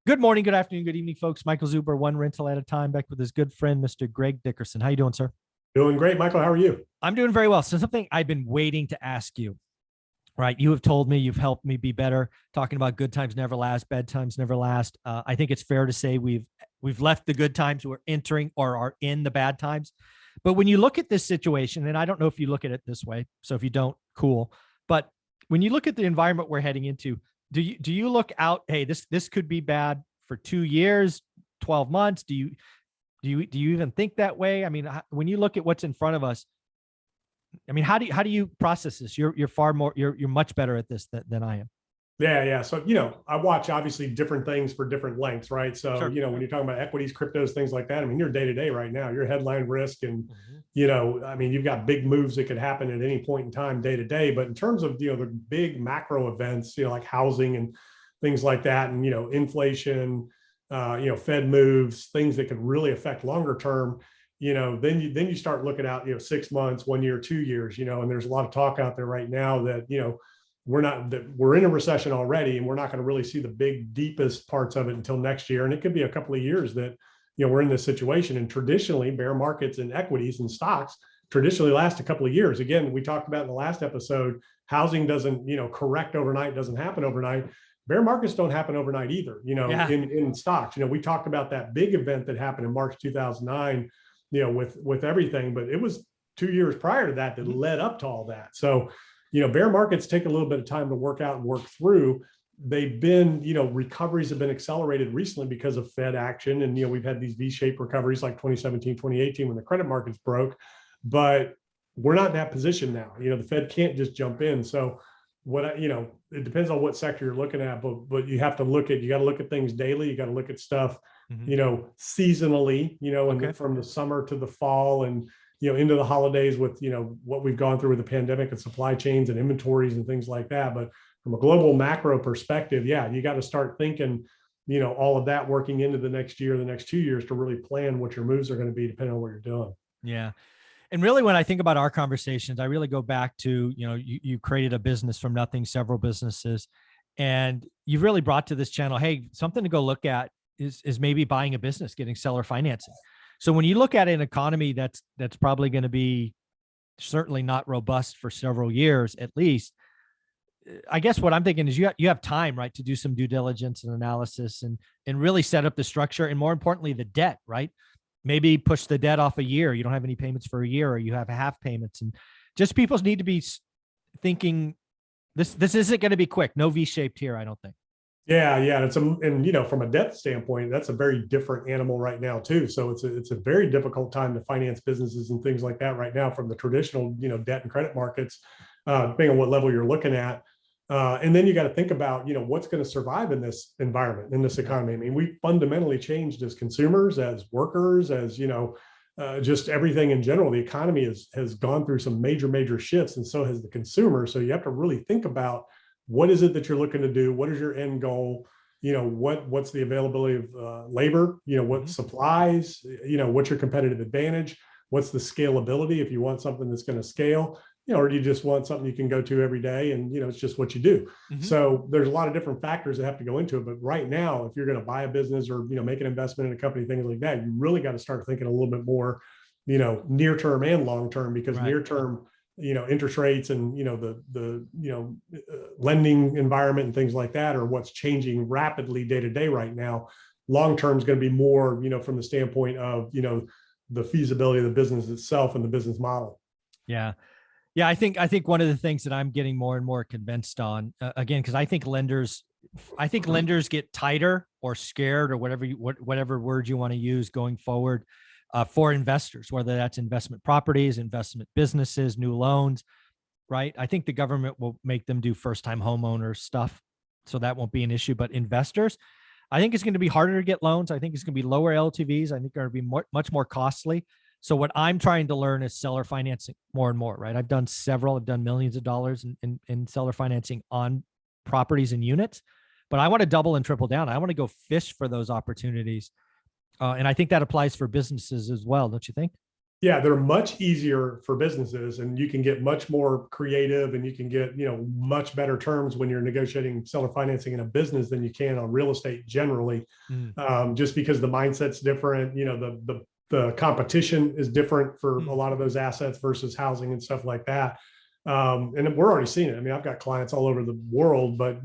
Good morning, good afternoon, good evening, folks. Michael Zuber, one rental at a time, back with his good friend, Mr. Greg Dickerson. How you doing, sir? Doing great, Michael. How are you? I'm doing very well. So something I've been waiting to ask you, right? You have told me, you've helped me be better, talking about good times never last, bad times never last. I think it's fair to say we've left the good times, we're entering or are in the bad times. But when you look at this situation, and I don't know if you look at it this way, so if you don't, cool. But when you look at the environment we're heading into, do you look out, hey, this could be bad for 2 years, 12 months? Do you even think that way? I mean, when you look at what's in front of us, I mean, how do you process this? You're far more, you're much better at this than I am. Yeah. So, I watch obviously different things for different lengths, right? So, Sure. when you're talking about equities, cryptos, things like that, I mean, you're day to day right now, you're headline risk. And, Mhm. I mean, you've got big moves that could happen at any point in time, day to day. But in terms of, the big macro events, like housing and things like that, and, inflation, Fed moves, things that could really affect longer term, then you start looking out, 6 months, 1 year, 2 years, and there's a lot of talk out there right now that, we're in a recession already, and we're not going to really see the big deepest parts of it until next year. And it could be a couple of years that we're in this situation. And traditionally, bear markets and equities and stocks traditionally last a couple of years. Again, we talked about in the last episode, housing doesn't correct overnight, doesn't happen overnight. Bear markets don't happen overnight either. Yeah. In stocks, we talked about that big event that happened in March 2009, with everything, but it was 2 years prior to that that led up to all that. So bear markets take a little bit of time to work out and work through. They've been, recoveries have been accelerated recently because of Fed action. And, we've had these V-shaped recoveries like 2017, 2018, when the credit markets broke, but we're not in that position now. The Fed can't just jump in. So it depends on what sector you're looking at, but you got to look at things daily. You got to look at stuff, Mhm. seasonally, Okay. and from the summer to the fall, and into the holidays with what we've gone through with the pandemic and supply chains and inventories and things like that. But from a global macro perspective, yeah, you got to start thinking all of that working into the next year, the next 2 years, to really plan what your moves are going to be depending on what you're doing. Yeah. And really, when I think about our conversations, I really go back to, you created a business from nothing, several businesses, and you've really brought to this channel, hey, something to go look at is maybe buying a business, getting seller financing. So when you look at an economy that's probably going to be certainly not robust for several years at least, I guess what I'm thinking is you have time, right, to do some due diligence and analysis and really set up the structure, and more importantly, the debt, right? Maybe push the debt off a year. You don't have any payments for a year, or you have half payments, and just people need to be thinking this isn't going to be quick. No V-shaped here, I don't think. Yeah. And from a debt standpoint, that's a very different animal right now too. So it's a very difficult time to finance businesses and things like that right now from the traditional, debt and credit markets, depending on what level you're looking at. And then you got to think about, what's going to survive in this environment, in this economy. I mean, we fundamentally changed as consumers, as workers, as, just everything in general. The economy has gone through some major shifts, and so has the consumer. So you have to really think about, what is it that you're looking to do? What is your end goal? What's the availability of labor? What Mhm. supplies? What's your competitive advantage? What's the scalability if you want something that's going to scale? Or do you just want something you can go to every day and it's just what you do? Mhm. So there's a lot of different factors that have to go into it. But right now, if you're going to buy a business or make an investment in a company, things like that, you really got to start thinking a little bit more, near term and long term, because Right. near term, interest rates and the lending environment and things like that are what's changing rapidly day to day right now. Long term is going to be more from the standpoint of the feasibility of the business itself and the business model. Yeah. Yeah, I think one of the things that I'm getting more and more convinced on, again, because I think lenders get tighter or scared, or whatever word you want to use going forward, for investors, whether that's investment properties, investment businesses, new loans, right? I think the government will make them do first-time homeowner stuff, so that won't be an issue. But investors, I think it's going to be harder to get loans. I think it's going to be lower LTVs. I think they're going to be much more costly. So what I'm trying to learn is seller financing more and more, right? I've done millions of dollars in seller financing on properties and units, but I want to double and triple down. I want to go fish for those opportunities. And I think that applies for businesses as well. Don't you think? Yeah, they're much easier for businesses, and you can get much more creative, and you can get, much better terms when you're negotiating seller financing in a business than you can on real estate generally. Mm, Just because the mindset's different, the competition is different for a mm, lot of those assets versus housing and stuff like that. And we're already seeing it. I mean, I've got clients all over the world, but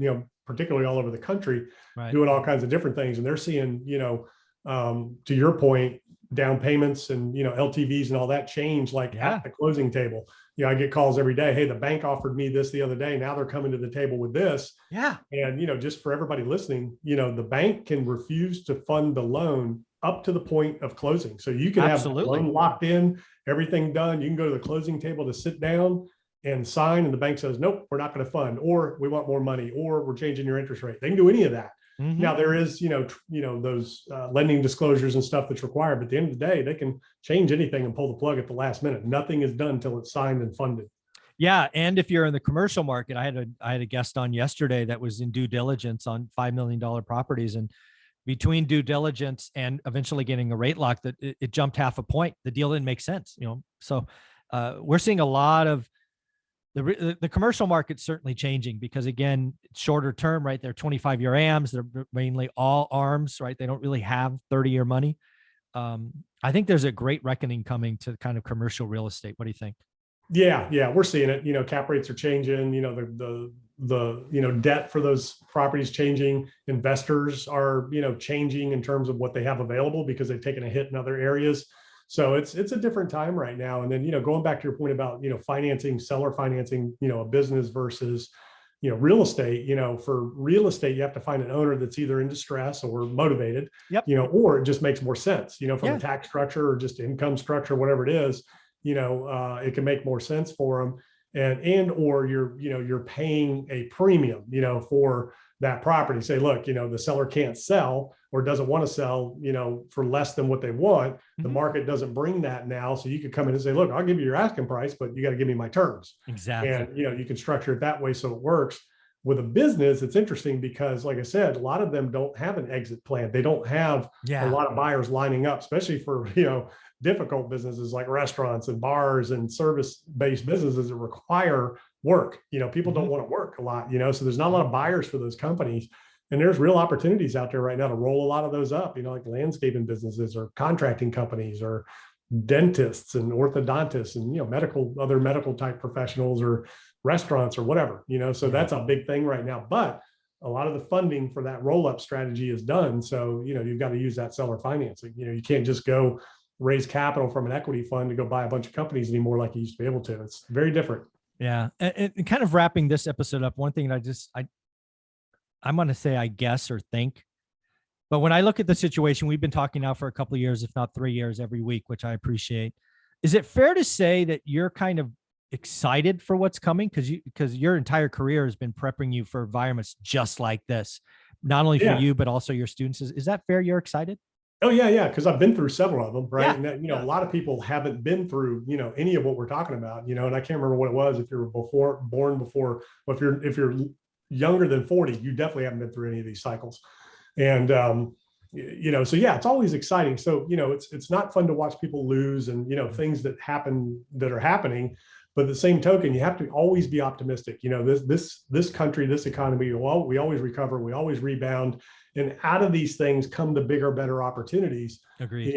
particularly all over the country, right. doing all kinds of different things, and they're seeing, to your point, down payments and LTVs and all that change like Yeah. at the closing table. I get calls every day. Hey, the bank offered me this the other day. Now they're coming to the table with this. Yeah. And just for everybody listening, the bank can refuse to fund the loan up to the point of closing. So you can have the Absolutely. loan locked in, everything done. You can go to the closing table to sit down and sign, and the bank says, nope, we're not going to fund, or we want more money, or we're changing your interest rate. They can do any of that. Mm-hmm. Now there is, those lending disclosures and stuff that's required, but at the end of the day, they can change anything and pull the plug at the last minute. Nothing is done until it's signed and funded. Yeah, and if you're in the commercial market, I had a guest on yesterday that was in due diligence on $5 million properties, and between due diligence and eventually getting a rate lock, that it jumped half a point. The deal didn't make sense, So we're seeing a lot of the commercial market's certainly changing because, again, shorter term, right? They're 25-year AMs. They're mainly all ARMs, right? They don't really have 30-year money. I think there's a great reckoning coming to kind of commercial real estate. What do you think? Yeah, we're seeing it. Cap rates are changing. The debt for those properties changing. Investors are changing in terms of what they have available because they've taken a hit in other areas. So it's a different time right now. And then going back to your point about financing, seller financing, a business versus real estate. For real estate, you have to find an owner that's either in distress or motivated. Yep. Or it just makes more sense. From Yeah. a tax structure or just income structure, whatever it is. It can make more sense for them, and or you're paying a premium for that property. Say, look, the seller can't sell or doesn't want to sell for less than what they want. The Mhm. market doesn't bring that now, so you could come in and say, look, I'll give you your asking price, but you got to give me my terms. Exactly. And you can structure it that way so it works. With a business, it's interesting because, like I said, a lot of them don't have an exit plan. They don't have a Yeah. lot of buyers lining up, especially for difficult businesses like restaurants and bars and service-based businesses that require work. People don't Mhm. want to work a lot, so there's not a lot of buyers for those companies. And there's real opportunities out there right now to roll a lot of those up, like landscaping businesses or contracting companies or dentists and orthodontists and, other medical type professionals or restaurants or whatever, so Yeah. that's a big thing right now. But a lot of the funding for that roll-up strategy is done. So, you've got to use that seller financing. You can't just go raise capital from an equity fund to go buy a bunch of companies anymore like you used to be able to. It's very different. Yeah. And kind of wrapping this episode up, one thing that I'm going to say, I guess, or think, but when I look at the situation, we've been talking now for a couple of years, if not 3 years, every week, which I appreciate. Is it fair to say that you're kind of excited for what's coming? Because your entire career has been prepping you for environments just like this, not only for Yeah. you, but also your students. Is that fair? You're excited? Oh yeah. Because I've been through several of them, right? Yeah. And that, a lot of people haven't been through, any of what we're talking about, and I can't remember what it was. If you were born before, well, if you're younger than 40, you definitely haven't been through any of these cycles. And so yeah, it's always exciting. So it's not fun to watch people lose and things that are happening. But at the same token, you have to always be optimistic. This country, this economy, well, we always recover, we always rebound, and out of these things come the bigger, better opportunities. Agreed.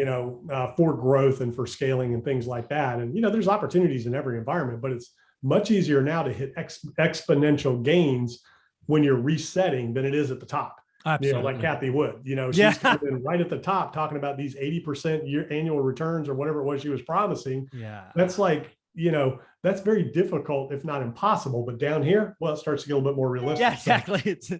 For growth and for scaling and things like that. And there's opportunities in every environment, but it's much easier now to hit exponential gains when you're resetting than it is at the top. Absolutely. Like Kathy Wood, she's Yeah. coming in right at the top talking about these 80% annual returns or whatever it was she was promising. Yeah. That's like, that's very difficult, if not impossible. But down here, well, it starts to get a little bit more realistic. Yeah, exactly. It's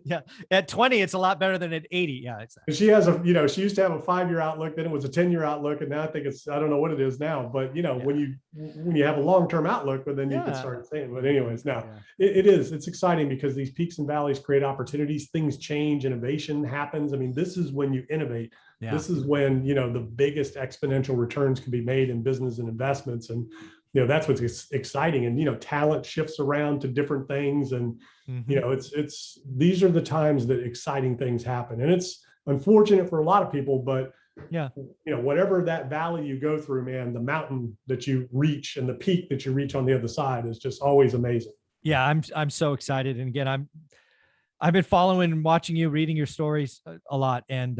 at 20, it's a lot better than at 80. Yeah, exactly. She has she used to have a 5-year outlook, then it was a 10-year outlook, and now I think I don't know what it is now. But when you have a long-term outlook, but then you can start saying. But anyways, now it's exciting because these peaks and valleys create opportunities. Things change, innovation happens. I mean, this is when you innovate. Yeah. This is when the biggest exponential returns can be made in business and investments. And that's what's exciting. And talent shifts around to different things. And it's these are the times that exciting things happen. And it's unfortunate for a lot of people, but Yeah. Whatever that valley you go through, man, the mountain that you reach and the peak that you reach on the other side is just always amazing. Yeah. I'm so excited. And again, I've been following and watching you, reading your stories a lot. And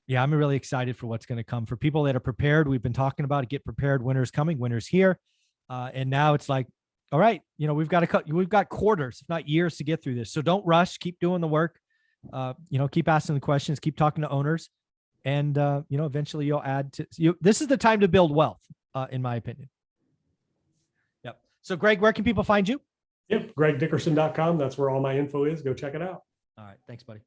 yeah, I'm really excited for what's going to come for people that are prepared. We've been talking about it, get prepared. Winter's coming, winter's here. And now it's like, all right, we've got quarters, if not years to get through this. So don't rush, keep doing the work, keep asking the questions, keep talking to owners. And, eventually you'll add to you. This is the time to build wealth, in my opinion. Yep. So Greg, where can people find you? Yep. GregDickerson.com. That's where all my info is. Go check it out. All right. Thanks, buddy.